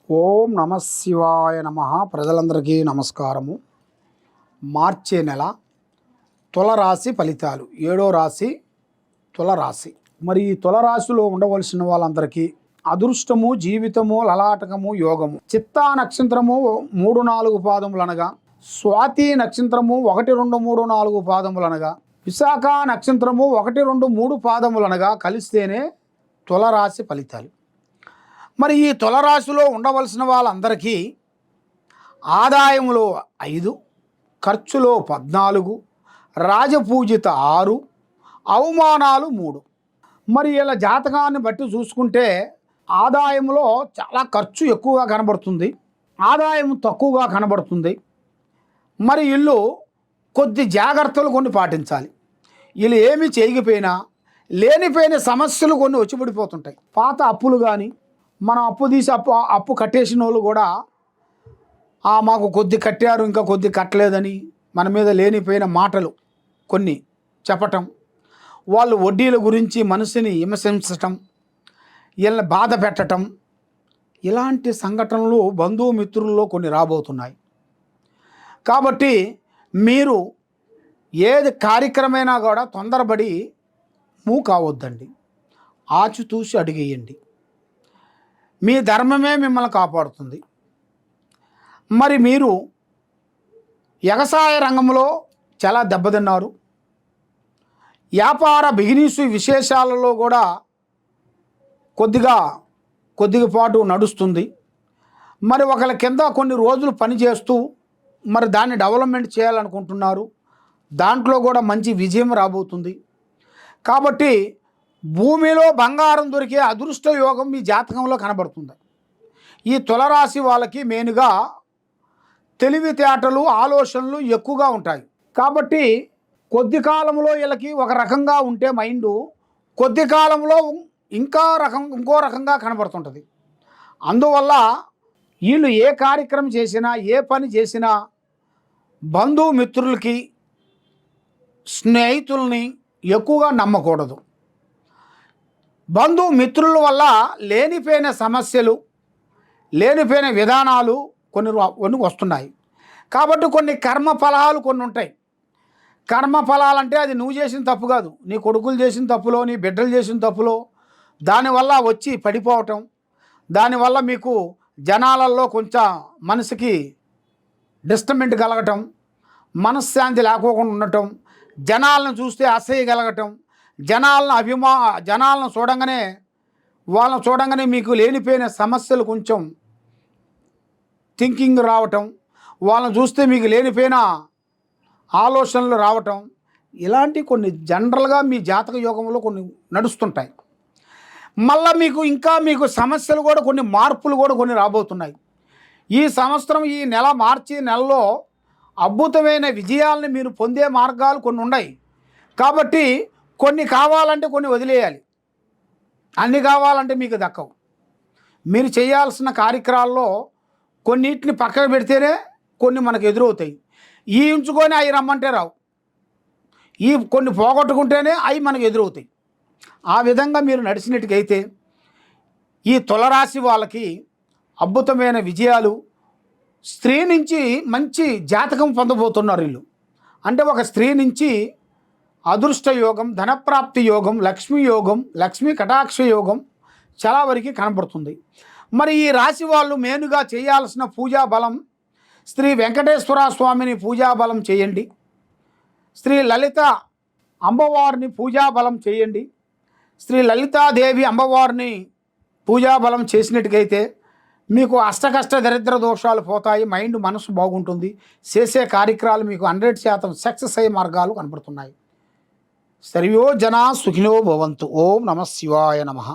ఓం నమ శివాయ నమ. ప్రజలందరికీ నమస్కారము. మార్చే నెల తులరాశి ఫలితాలు. 7వ రాశి తులరాశి. మరి ఈ తులరాశిలో ఉండవలసిన వాళ్ళందరికీ అదృష్టము, జీవితము, లలాటకము, యోగము. చిత్తా నక్షత్రము 3-4 పాదములనగా, స్వాతి నక్షత్రము 1, 2, 3, 4 పాదములనగా, విశాఖ నక్షత్రము 1, 2, 3 పాదములనగా కలిస్తేనే తులరాశి ఫలితాలు. మరి ఈ తులరాశిలో ఉండవలసిన వాళ్ళందరికీ ఆదాయములో 5, ఖర్చులో 14, రాజపూజిత 6, అవమానాలు 3. మరి ఇలా జాతకాన్ని బట్టి చూసుకుంటే ఆదాయంలో చాలా ఖర్చు ఎక్కువగా కనబడుతుంది, ఆదాయం తక్కువగా కనబడుతుంది. మరి వీళ్ళు కొద్ది జాగ్రత్తలు కొన్ని పాటించాలి. వీళ్ళు ఏమి చేయకపోయినా లేనిపోయిన సమస్యలు కొన్ని వచ్చిపడిపోతుంటాయి. పాత అప్పులు కానీ, మనం అప్పు తీసి అప్పు కట్టేసిన వాళ్ళు కూడా మాకు కొద్ది కట్టారు ఇంకా కొద్ది కట్టలేదని మన మీద లేనిపోయిన మాటలు కొన్ని చెప్పటం, వాళ్ళు వడ్డీల గురించి మనసుని హింసించటం, వీళ్ళని బాధ పెట్టటం, ఇలాంటి సంఘటనలు బంధుమిత్రుల్లో కొన్ని రాబోతున్నాయి. కాబట్టి మీరు ఏది కార్యక్రమైనా కూడా తొందరపడి మూవ్ కావద్దండి, ఆచితూసి అడిగేయండి. మీ ధర్మమే మిమ్మల్ని కాపాడుతుంది. మరి మీరు వ్యవసాయ రంగంలో చాలా దెబ్బతిన్నారు. వ్యాపార బిజినెస్ విశేషాలలో కూడా కొద్దిపాటు నడుస్తుంది. మరి ఒకళ్ళ కింద కొన్ని రోజులు పనిచేస్తూ మరి దాన్ని డెవలప్మెంట్ చేయాలనుకుంటున్నారు. దాంట్లో కూడా మంచి విజయం రాబోతుంది. కాబట్టి భూమిలో బంగారం దొరికే అదృష్ట యోగం మీ జాతకంలో కనబడుతుంది. ఈ తులరాశి వాళ్ళకి మెయిన్గా తెలివితేటలు, ఆలోచనలు ఎక్కువగా ఉంటాయి. కాబట్టి కొద్ది కాలంలో వీళ్ళకి ఒక రకంగా ఉంటే మైండు, కొద్ది కాలంలో ఇంకో రకంగా కనబడుతుంటుంది. అందువల్ల వీళ్ళు ఏ కార్యక్రమం చేసినా, ఏ పని చేసినా బంధుమిత్రులకి, స్నేహితుల్ని ఎక్కువగా నమ్మకూడదు. బంధుమిత్రుల వల్ల లేనిపోయిన సమస్యలు, లేనిపోయిన విధానాలు కొన్ని వస్తున్నాయి. కాబట్టి కొన్ని కర్మఫలాలు కొన్ని ఉంటాయి. కర్మఫలాలంటే అది నువ్వు చేసిన తప్పు కాదు, నీ కొడుకులు చేసిన తప్పులో, నీ బిడ్డలు చేసిన తప్పులో దానివల్ల వచ్చి పడిపోవటం, దానివల్ల మీకు జనాలలో కొంచెం మనసుకి డిస్టర్బెంట్ కలగటం, మనశ్శాంతి లేకోకుండా ఉండటం, జనాలను చూస్తే అసహ్య కలగటం, జనాలను చూడంగానే మీకు లేనిపోయిన సమస్యలు కొంచెం థింకింగ్ రావటం, వాళ్ళని చూస్తే మీకు లేనిపోయిన ఆలోచనలు రావటం, ఇలాంటి కొన్ని జనరల్గా మీ జాతక యోగంలో కొన్ని నడుస్తుంటాయి. మళ్ళీ మీకు సమస్యలు కూడా కొన్ని మార్పులు కూడా కొన్ని రాబోతున్నాయి. ఈ సంవత్సరం ఈ నెల మార్చి నెలలో అద్భుతమైన విజయాలను మీరు పొందే మార్గాలు కొన్ని ఉన్నాయి. కాబట్టి కొన్ని కావాలంటే కొన్ని వదిలేయాలి, అన్ని కావాలంటే మీకు దక్కవు. మీరు చేయాల్సిన కార్యక్రమాల్లో కొన్నిటిని పక్కన పెడితేనే కొన్ని మనకు ఎదురవుతాయి. ఈ ఉంచుకొని అవి రమ్మంటే రావు, ఈ కొన్ని పోగొట్టుకుంటేనే అవి మనకు ఎదురవుతాయి. ఆ విధంగా మీరు నడిచినట్టుకైతే ఈ తులరాశి వాళ్ళకి అద్భుతమైన విజయాలు, స్త్రీ నుంచి మంచి జాతకం పొందబోతున్నారు వీళ్ళు. అంటే ఒక స్త్రీ నుంచి అదృష్ట యోగం, ధనప్రాప్తి యోగం, లక్ష్మీ యోగం, లక్ష్మీ కటాక్ష యోగం చాలా వరకు కనబడుతుంది. మరి ఈ రాశి వాళ్ళు మెయిన్గా చేయాల్సిన పూజా బలం, శ్రీ వెంకటేశ్వర స్వామిని పూజా బలం చేయండి, శ్రీ లలిత అమ్మవారిని పూజా బలం చేయండి. శ్రీ లలితాదేవి అమ్మవారిని పూజా బలం చేసినట్టుకైతే మీకు అష్టకష్ట దరిద్ర దోషాలు పోతాయి, మైండ్ మనసు బాగుంటుంది, చేసే కార్యక్రమాలు మీకు 100% సక్సెస్ అయ్యే మార్గాలు కనబడుతున్నాయి. సర్వో జనా సుఖినో భవంతు. ఓం నమ శివాయ నమః.